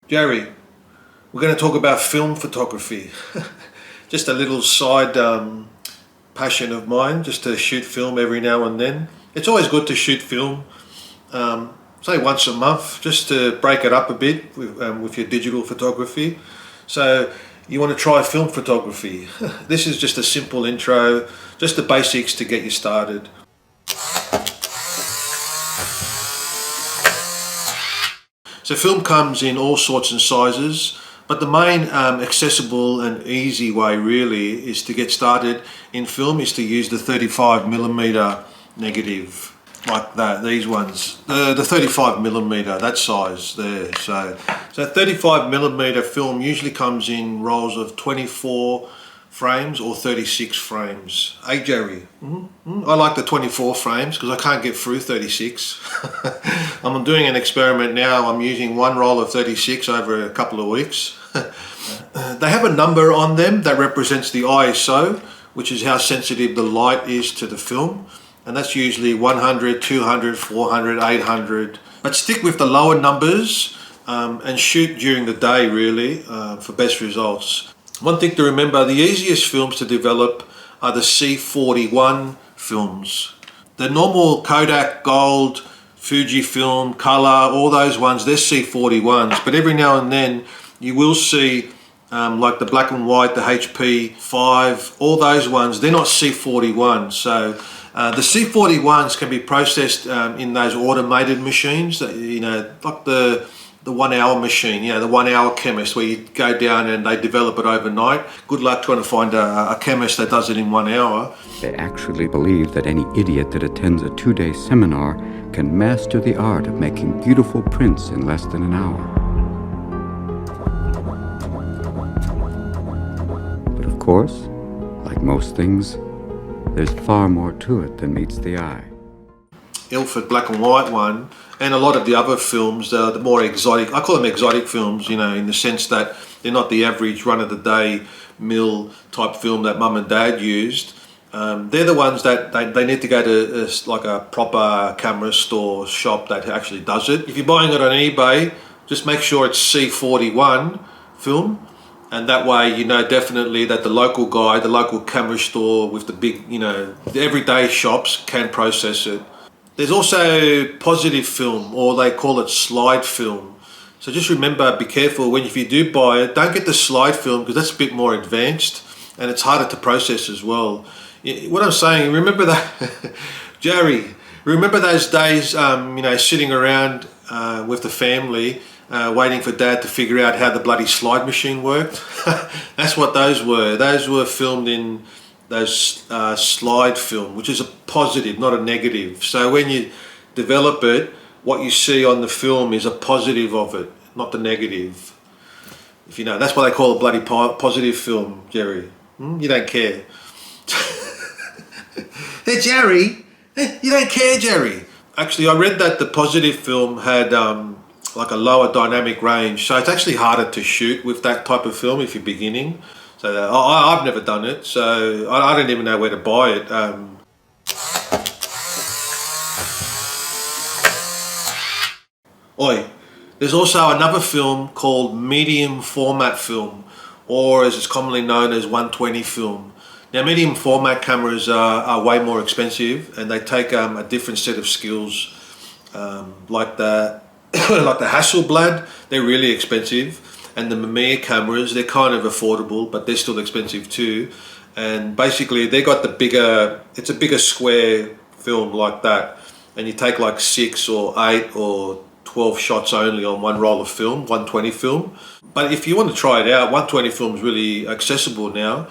Jerry, we're going to talk about film photography. Just a little side passion of mine, just to shoot film every now and then. It's always good to shoot film, say once a month, just to break it up a bit with your digital photography. So you want to try film photography. This is just a simple intro, just the basics to get you started. So film comes in all sorts and sizes, but the main accessible and easy way really is to get started in film is to use the 35mm negative, like that, these ones, the 35mm, that size there. So 35mm film usually comes in rolls of 24 frames or 36 frames. Hey Jerry, I like the 24 frames because I can't get through 36. I'm doing an experiment now. I'm using one roll of 36 over a couple of weeks. They have a number on them that represents the ISO, which is how sensitive the light is to the film, and that's usually 100, 200, 400, 800. But stick with the lower numbers and shoot during the day really for best results. One thing to remember, the easiest films to develop are the C41 films. The normal Kodak Gold, Fujifilm, Color, all those ones, they're C41s, but every now and then you will see like the black and white, the HP5, all those ones, they're not C41. So the C41s can be processed in those automated machines, that, you know, like the 1 hour machine, you know, the 1 hour chemist, where you go down and they develop it overnight. Good luck trying to find a chemist that does it in 1 hour. They actually believe that any idiot that attends a 2-day seminar can master the art of making beautiful prints in less than an hour. But of course, like most things, there's far more to it than meets the eye. Ilford black and white one, and a lot of the other films, the more exotic, I call them exotic films, you know, in the sense that they're not the average run-of-the-day mill type film that mum and dad used. They're the ones that they need to go to like a proper camera store shop that actually does it. If you're buying it on eBay, just make sure it's C41 film, and that way you know definitely that the local guy, the local camera store with the big, you know, the everyday shops can process it. There's also positive film, or they call it slide film. So just remember, be careful when, if you do buy it, don't get the slide film because that's a bit more advanced and it's harder to process as well. What I'm saying, remember that, Jerry, remember those days, you know, sitting around with the family, waiting for dad to figure out how the bloody slide machine worked? That's what those were. Those were filmed in those slide film, which is a positive, not a negative. So when you develop it, what you see on the film is a positive of it, not the negative. If you know, that's why they call it bloody positive film, Jerry. You don't care. Hey Jerry, you don't care, Jerry. Actually, I read that the positive film had like a lower dynamic range, so it's actually harder to shoot with that type of film if you're beginning. So I've never done it, so I don't even know where to buy it. There's also another film called medium format film, or as it's commonly known as 120 film. Now medium format cameras are way more expensive, and they take a different set of skills, like the like the Hasselblad, they're really expensive. And the Mamiya cameras, they're kind of affordable, but they're still expensive too. And basically they got the bigger, it's a bigger square film like that. And you take like 6 or 8 or 12 shots only on one roll of film, 120 film. But if you want to try it out, 120 film is really accessible now.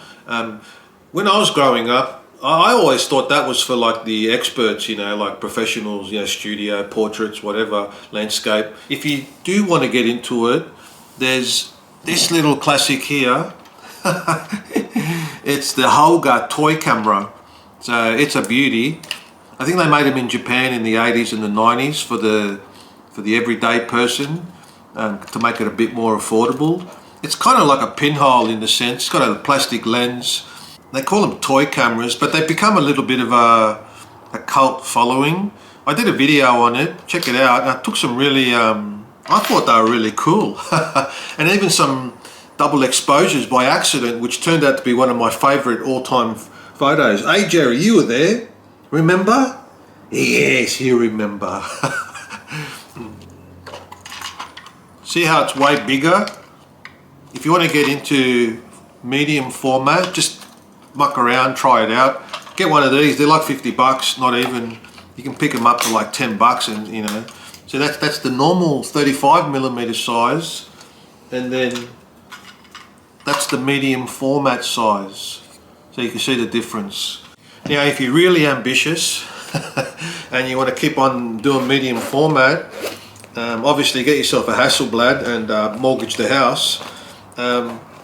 When I was growing up, I always thought that was for like the experts, you know, like professionals, you know, studio, portraits, whatever, landscape. If you do want to get into it, there's this little classic here. It's the Holga toy camera. So it's a beauty. I think they made them in Japan in the 80s and the 90s for the everyday person, to make it a bit more affordable. It's kind of like a pinhole in the sense. It's got a plastic lens. They call them toy cameras, but they've become a little bit of a cult following. I did a video on it. Check it out. I took some really I thought they were really cool. And even some double exposures by accident, which turned out to be one of my favourite all-time photos. Hey Jerry, you were there, remember? Yes, you remember. See how it's way bigger? If you want to get into medium format, just muck around, try it out. Get one of these, they're like 50 bucks, not even. You can pick them up for like 10 bucks and you know. So that's the normal 35mm size, and then that's the medium format size. So you can see the difference. Now if you're really ambitious and you want to keep on doing medium format, obviously get yourself a Hasselblad and mortgage the house.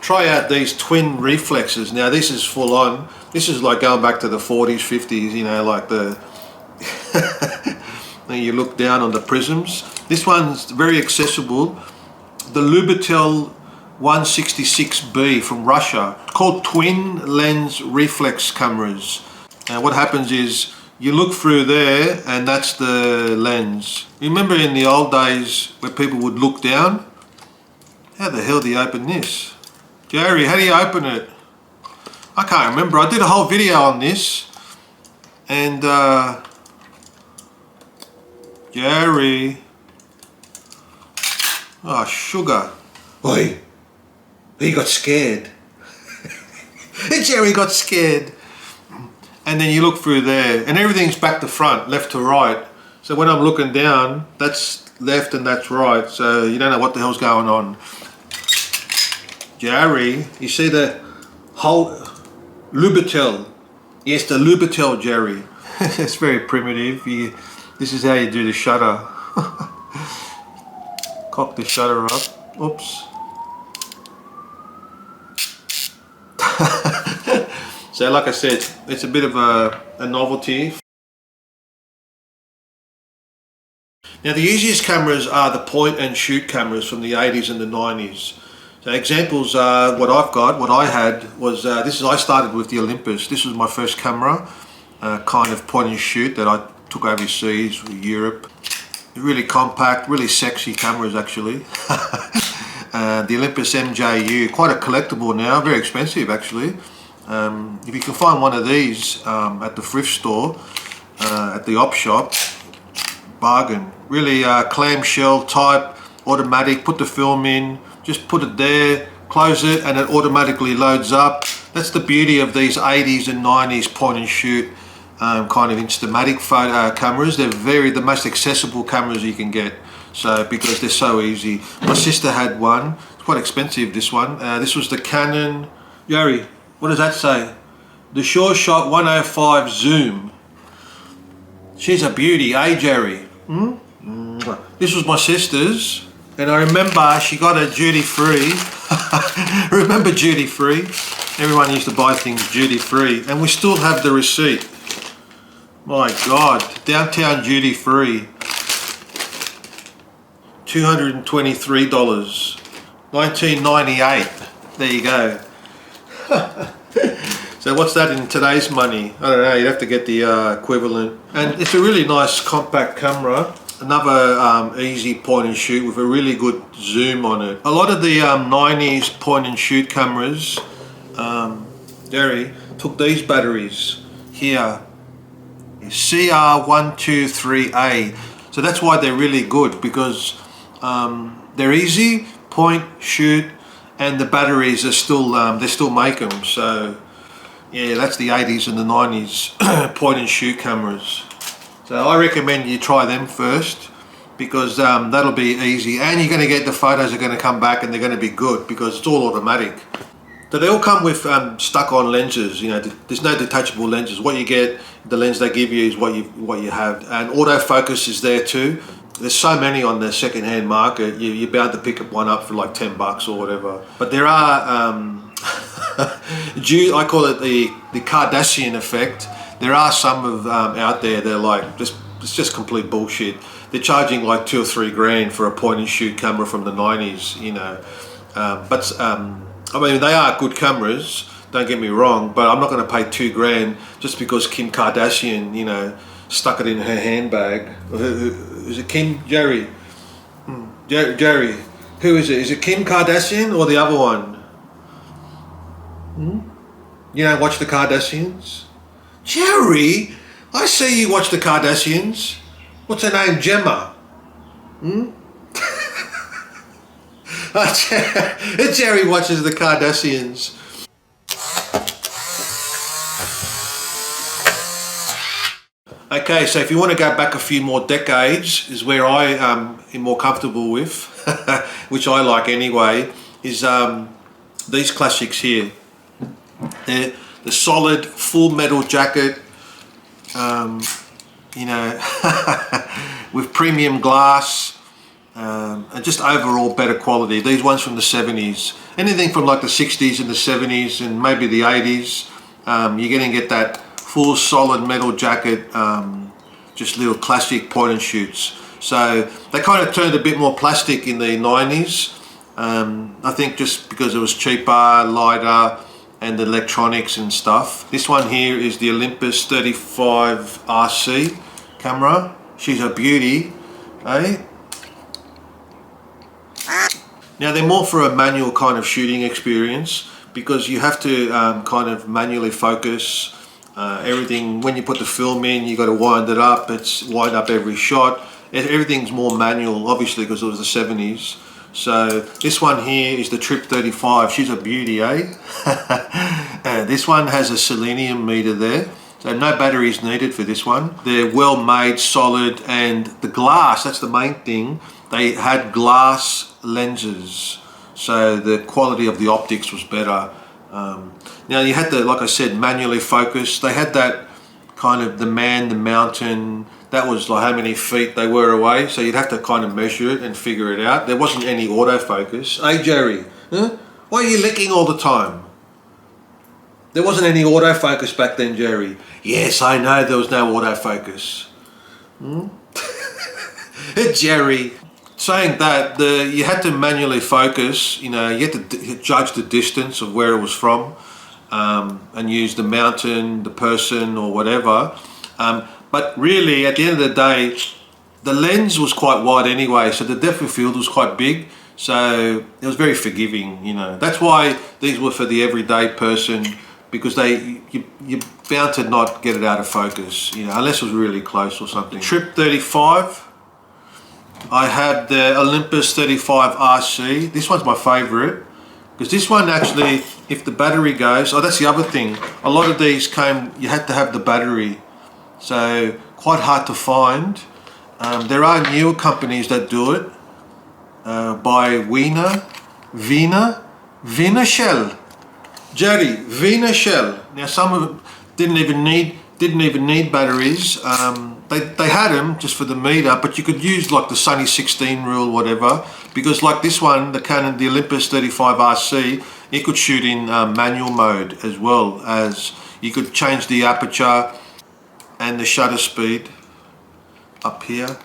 Try out these twin reflexes. Now this is full on. This is like going back to the 40s, 50s, you know, like the you look down on the prisms. This one's very accessible. The Lubitel 166B from Russia, called twin lens reflex cameras. And what happens is you look through there and that's the lens. You remember in the old days where people would look down? How the hell do you open this? Jerry, how do you open it? I can't remember. I did a whole video on this. And Jerry. Oh, sugar. Oi. He got scared. Jerry got scared. And then you look through there and everything's back to front, left to right. So when I'm looking down, that's left and that's right. So you don't know what the hell's going on. Jerry, you see the whole Lubitel. Yes, the Lubitel, Jerry. It's very primitive. This is how you do the shutter. Cock the shutter up. Oops. So like I said, it's a bit of a novelty. Now the easiest cameras are the point and shoot cameras from the 80s and the 90s. So examples are what I've got, what I had was, I started with the Olympus. This was my first camera, kind of point and shoot that I took overseas, Europe. Really compact, really sexy cameras actually. The Olympus MJU, quite a collectible now, very expensive actually. If you can find one of these at the thrift store, at the op shop, bargain. Really clamshell type, automatic, put the film in, just put it there, close it and it automatically loads up. That's the beauty of these 80s and 90s point and shoot kind of Instamatic photo cameras. They're the most accessible cameras you can get. So because they're so easy. My sister had one, it's quite expensive this one. This was the Canon, Jerry, what does that say? The Sure Shot 105 Zoom. She's a beauty, eh Jerry? This was my sister's, and I remember she got it duty free. Remember duty free? Everyone used to buy things duty free, and we still have the receipt. My God, downtown duty free. $223, 1998. There you go. So what's that in today's money? I don't know, you'd have to get the equivalent. And it's a really nice compact camera. Another easy point and shoot with a really good zoom on it. A lot of the 90s point and shoot cameras, Jerry, took these batteries here. CR123A. So that's why they're really good, because they're easy, point, shoot, and the batteries are still, they still make them. So yeah, that's the 80s and the 90s point and shoot cameras. So I recommend you try them first, because that'll be easy, and you're going to get the photos are going to come back and they're going to be good because it's all automatic. So they all come with stuck-on lenses. You know, there's no detachable lenses. What you get, the lens they give you is what you have, and autofocus is there too. There's so many on the second-hand market. You're bound to pick one up for like 10 bucks or whatever. But there are, I call it the Kardashian effect. There are some of out there. They're like it's just complete bullshit. They're charging like 2 or 3 grand for a point-and-shoot camera from the 90s. You know, I mean, they are good cameras, don't get me wrong, but I'm not going to pay 2 grand just because Kim Kardashian, you know, stuck it in her handbag. Is it Kim? Jerry? Jerry, who is it? Is it Kim Kardashian or the other one? You don't watch the Kardashians? Jerry, I see you watch the Kardashians. What's her name? Gemma? Jerry watches the Kardashians. Okay, so if you want to go back a few more decades, is where I am more comfortable with, which I like anyway, is these classics here. They're the solid full metal jacket, you know, with premium glass, and just overall better quality. These ones from the 70s, anything from like the 60s and the 70s and maybe the 80s, you're going to get that full solid metal jacket, just little classic point and shoots. So they kind of turned a bit more plastic in the 90s, I think just because it was cheaper, lighter, and the electronics and stuff. This one here is the Olympus 35 RC camera. She's a beauty, eh? Now they're more for a manual kind of shooting experience, because you have to kind of manually focus everything. When you put the film in, you got to wind it up. It's wind up every shot. Everything's more manual, obviously, because it was the 70s. So this one here is the Trip 35. She's a beauty, eh? This one has a selenium meter there, so no batteries needed for this one. They're well made, solid, and the glass, that's the main thing. They had glass lenses, so the quality of the optics was better. Now you had to, like I said, manually focus. They had that kind of the mountain, that was like how many feet they were away, so you'd have to kind of measure it and figure it out. There wasn't any autofocus. Hey Jerry, huh? Why are you licking all the time? There wasn't any autofocus back then, Jerry. Yes, I know there was no autofocus. Jerry, saying that, you had to manually focus, you know, you had to judge the distance of where it was from, and use the mountain, the person, or whatever. But really, at the end of the day, the lens was quite wide anyway, so the depth of field was quite big, so it was very forgiving, you know. That's why these were for the everyday person, because you're bound to not get it out of focus, you know, unless it was really close or something. Trip 35, I have the Olympus 35 RC. This one's my favourite, because this one actually, if the battery goes, oh, that's the other thing. A lot of these you had to have the battery, so quite hard to find. There are newer companies that do it, by Vina Shell. Jerry, Vina Shell. Now some of them didn't even need batteries. They had them just for the meter, but you could use like the Sunny 16 rule, whatever, because like this one, the Canon, the Olympus 35 RC, you could shoot in manual mode, as well as you could change the aperture and the shutter speed up here.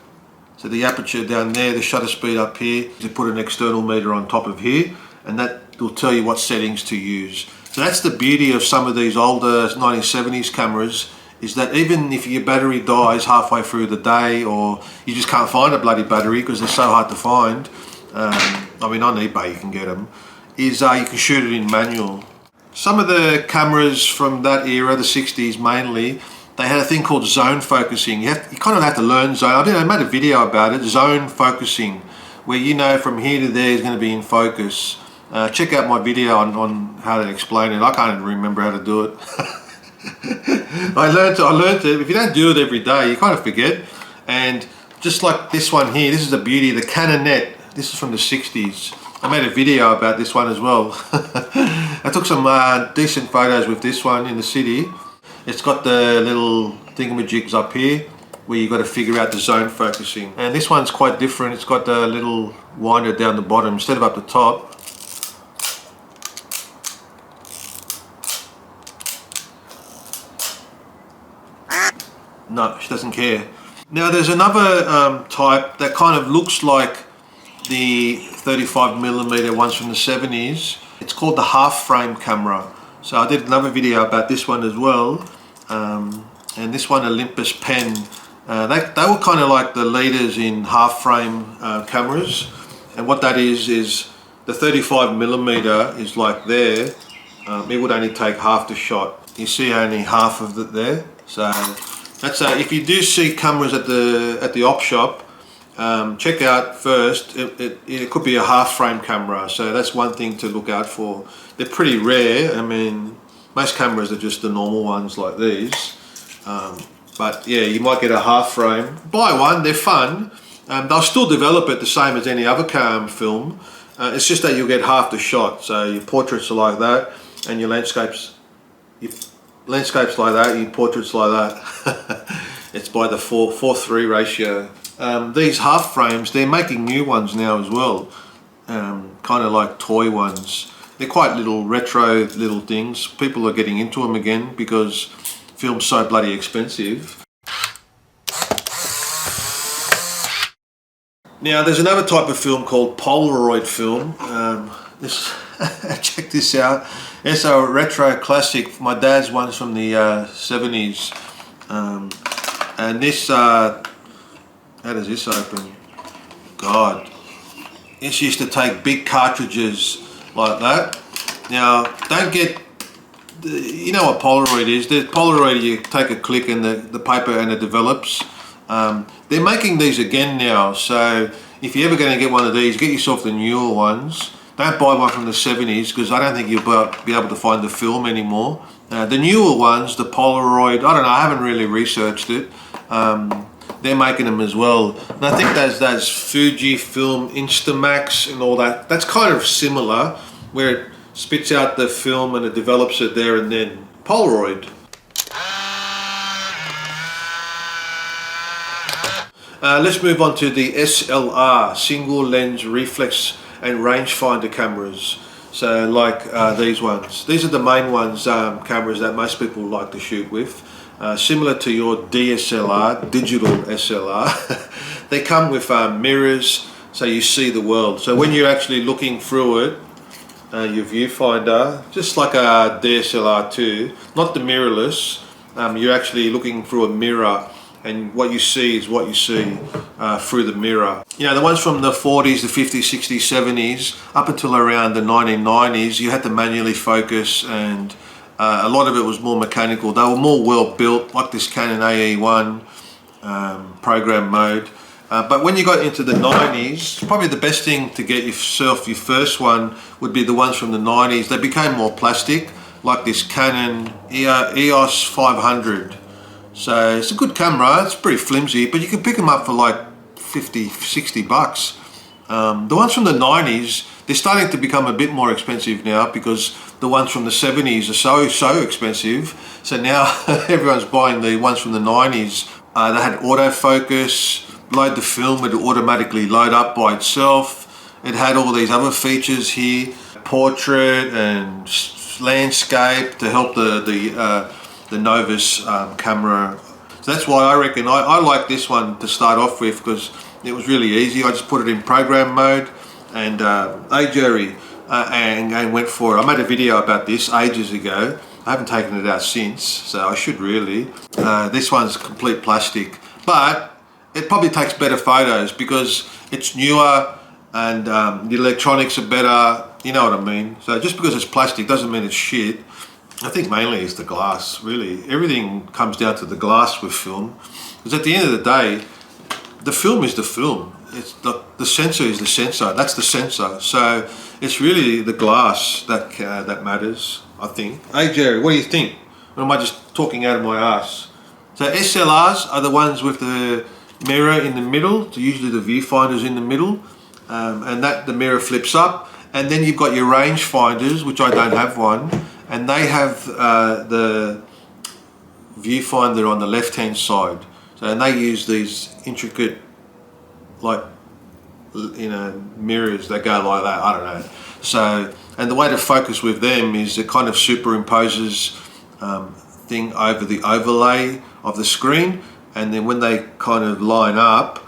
So the aperture down there, the shutter speed up here. You put an external meter on top of here, and that will tell you what settings to use. So that's the beauty of some of these older 1970s cameras, is that even if your battery dies halfway through the day, or you just can't find a bloody battery because they're so hard to find, I mean on eBay you can get them, you can shoot it in manual. Some of the cameras from that era, the 60s mainly, they had a thing called zone focusing. You kind of have to learn zone. I made a video about it, zone focusing, where you know from here to there is going to be in focus. Check out my video on how to explain it. I can't even remember how to do it. I learned it. If you don't do it every day, you kind of forget. And just like this one here, this is the beauty, the Canon AE1. This is from the 60s. I made a video about this one as well. I took some decent photos with this one in the city. It's got the little thingamajigs up here where you've got to figure out the zone focusing. And this one's quite different. It's got the little winder down the bottom instead of up the top. No, she doesn't care. Now there's another type that kind of looks like the 35mm ones from the 70s. It's called the half frame camera. So I did another video about this one as well. And this one, Olympus Pen. They were kind of like the leaders in half frame cameras. And what that is the 35mm is like there. It would only take half the shot. You see only half of it there. So that's if you do see cameras at the op shop, check out first. It could be a half frame camera, so that's one thing to look out for. They're pretty rare. I mean, most cameras are just the normal ones like these. But yeah, you might get a half frame. Buy one, they're fun. They'll still develop it the same as any other cam film. It's just that you'll get half the shot. So your portraits are like that, and your landscapes like that, your portraits like that. It's by the 4:3 ratio. These half frames, they're making new ones now as well. Kind of like toy ones. They're quite little retro little things. People are getting into them again because film's so bloody expensive. Now there's another type of film called Polaroid film. Check this out. It's a retro classic. My dad's one's from the 70s. And this, how does this open? God. This used to take big cartridges like that. Now, don't get, you know what Polaroid is. The Polaroid, you take a click and the paper and it develops. They're making these again now, so if you're ever going to get one of these, get yourself the newer ones. Don't buy one from the 70s because I don't think you'll be able to find the film anymore. The newer ones, the Polaroid, I don't know, I haven't really researched it. They're making them as well. And I think there's Fujifilm Instamax and all that. That's kind of similar, where it spits out the film and it develops it there and then. Polaroid. Let's move on to the SLR, single lens reflex and rangefinder cameras. So like these ones. These are the main ones, cameras that most people like to shoot with. Similar to your DSLR, digital SLR. They come with mirrors so you see the world. So when you're actually looking through it, your viewfinder, just like a DSLR too, not the mirrorless, you're actually looking through a mirror, and what you see is what you see through the mirror. You know, the ones from the 40s, the 50s, 60s, 70s, up until around the 1990s, you had to manually focus, and a lot of it was more mechanical. They were more well built, like this Canon AE1-Program mode. But when you got into the 90s, probably the best thing to get yourself your first one would be the ones from the 90s. They became more plastic, like this Canon EOS 500. So it's a good camera, it's pretty flimsy, but you can pick them up for like 50, 60 bucks. The ones from the 90s, they're starting to become a bit more expensive now because the ones from the 70s are so expensive. So now everyone's buying the ones from the 90s. They had autofocus, load the film, it would automatically load up by itself. It had all these other features here, portrait and landscape to help the novice camera. So that's why I reckon I like this one to start off with, because it was really easy. I just put it in program mode and and went for it. I made a video about this ages ago. I haven't taken it out since, so I should really. This one's complete plastic, but it probably takes better photos because it's newer and the electronics are better, you know what I mean? So just because it's plastic doesn't mean it's shit. I think mainly it's the glass, really. Everything comes down to the glass with film. Because at the end of the day, the film is the film. It's the sensor is the sensor. That's the sensor. So it's really the glass that matters, I think. Hey Jerry, what do you think? Or am I just talking out of my ass? So SLRs are the ones with the mirror in the middle. So usually the viewfinder's in the middle. And the mirror flips up. And then you've got your rangefinders, which I don't have one. And they have the viewfinder on the left-hand side. So, and they use these intricate, like, you know, mirrors that go like that. I don't know. So, and the way to focus with them is it kind of superimposes thing over the overlay of the screen, and then when they kind of line up,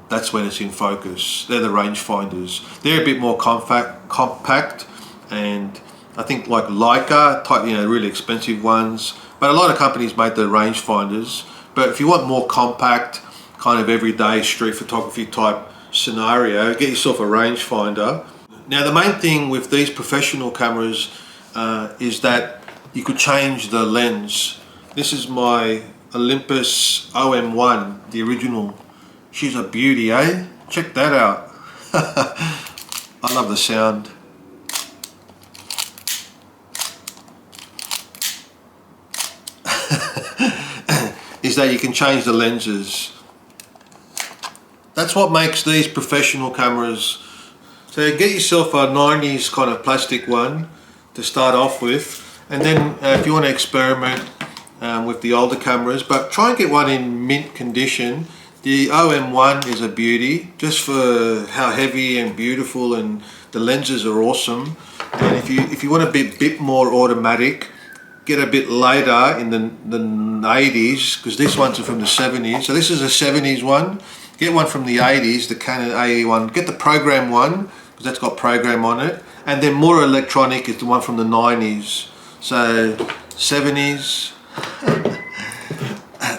that's when it's in focus. They're the rangefinders. They're a bit more compact, and I think like Leica type, you know, really expensive ones. But a lot of companies make the rangefinders. But if you want more compact, kind of everyday street photography type scenario, get yourself a rangefinder. Now the main thing with these professional cameras is that you could change the lens. This is my Olympus OM1, the original. She's a beauty, eh? Check that out. I love the sound. Is that you can change the lenses. That's what makes these professional cameras. So get yourself a 90s kind of plastic one to start off with, and then if you want to experiment with the older cameras, but try and get one in mint condition. The OM1 is a beauty, just for how heavy and beautiful, and the lenses are awesome. And if you want to be a bit more automatic, get a bit later in the 80s, because these ones are from the 70s. So this is a 70s one. Get one from the 80s, the Canon AE1. Get the program one, because that's got program on it. And then more electronic is the one from the 90s. So 70s,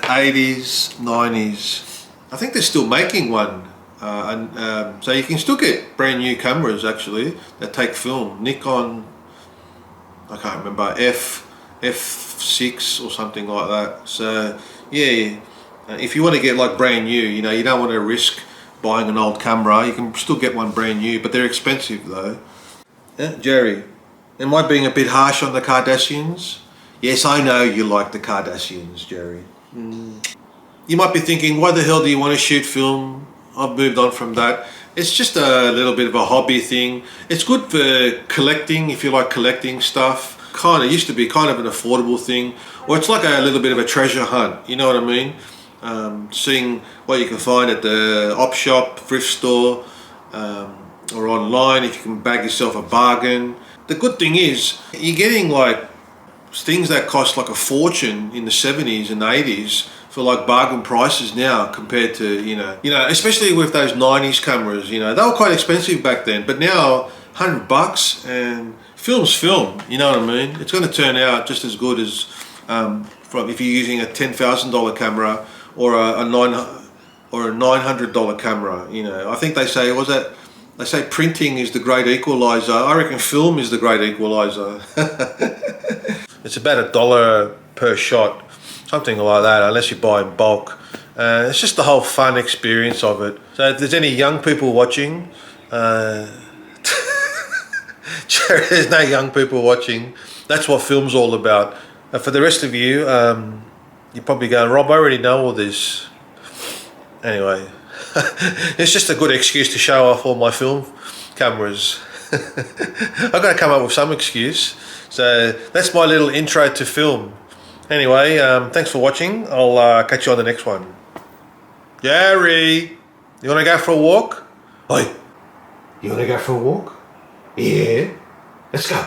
80s, 90s. I think they're still making one. So you can still get brand new cameras actually that take film. Nikon, I can't remember, F6 or something like that. So yeah, if you want to get like brand new, you know, you don't want to risk buying an old camera. You can still get one brand new, but they're expensive though. Yeah, Jerry, am I being a bit harsh on the Kardashians? Yes, I know you like the Kardashians, Jerry. You might be thinking, why the hell do you want to shoot film? I've moved on from that. It's just a little bit of a hobby thing. It's good for collecting, if you like collecting stuff. Kind of used to be kind of an affordable thing, or it's like a little bit of a treasure hunt, you know what I mean? Seeing what you can find at the op shop, thrift store, or online if you can bag yourself a bargain. The good thing is you're getting like things that cost like a fortune in the 70s and 80s for like bargain prices now, compared to, you know, especially with those 90s cameras, you know, they were quite expensive back then, but now $100 and film's film, you know what I mean? It's going to turn out just as good as from if you're using a $10,000 camera or a $900 camera. You know, I think they say, they say printing is the great equalizer. I reckon film is the great equalizer. It's about $1 per shot, something like that, unless you buy in bulk. It's just the whole fun experience of it. So if there's any young people watching, there's no young people watching. That's what film's all about. For the rest of you, you're probably going, Rob, I already know all this. Anyway, it's just a good excuse to show off all my film cameras. I've got to come up with some excuse. So that's my little intro to film. Anyway, thanks for watching. I'll catch you on the next one. Gary, you want to go for a walk? Oi, you want to go for a walk? Yeah, let's go.